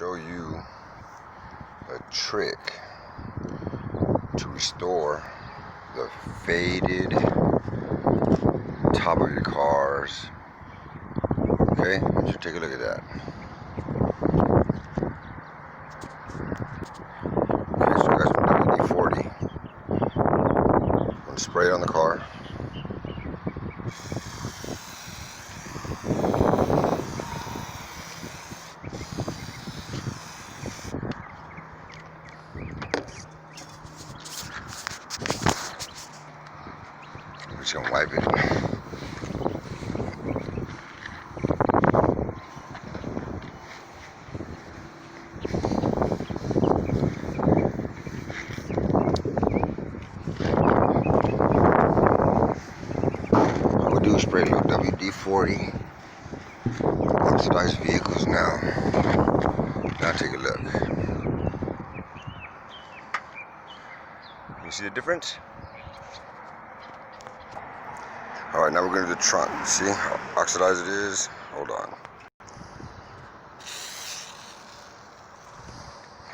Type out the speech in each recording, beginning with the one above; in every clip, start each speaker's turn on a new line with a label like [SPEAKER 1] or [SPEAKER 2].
[SPEAKER 1] show you a trick to restore the faded top of your cars. Okay, I want you to take a look at that. Okay, so I got some WD-40. I'm going to spray it on the car. We're just going to wipe it. Do spray a little WD-40 oxidized vehicles now. Now take a look. You see the difference? Alright, now we're going to the trunk. See how oxidized it is? Hold on.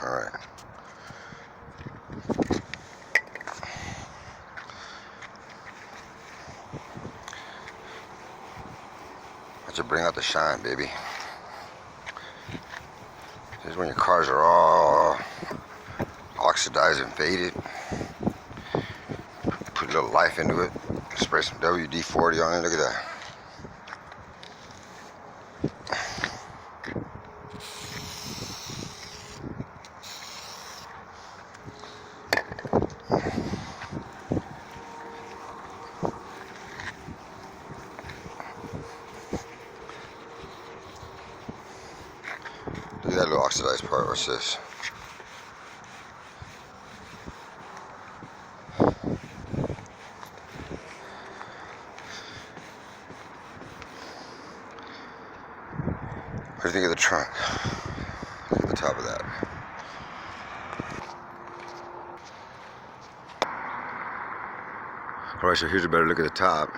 [SPEAKER 1] Alright. To bring out the shine, baby. This is when your cars are all oxidized and faded. Put a little life into it. Spray some WD-40 on it. Look at that. Look at that little oxidized part. What's this? What do you think of the trunk? Look at the top of that. Alright, so here's a better look at the top.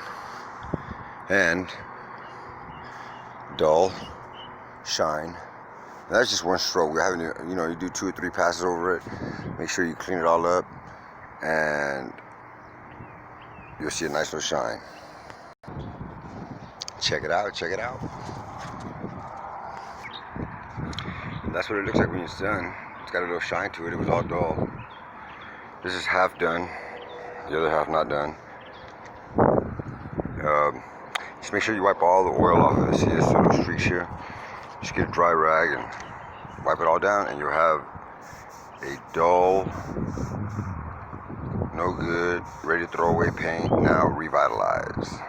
[SPEAKER 1] And dull, shine. And that's just one stroke. We're having, you do 2 or 3 passes over it. Make sure you clean it all up, and you'll see a nice little shine. Check it out, check it out. And that's what it looks like when it's done. It's got a little shine to it. It was all dull. This is half done. The other half not done. Just make sure you wipe all the oil off of this. See this little streaks here? Just get a dry rag and wipe it all down, and you'll have a dull, no good, ready to throw away paint, now revitalized.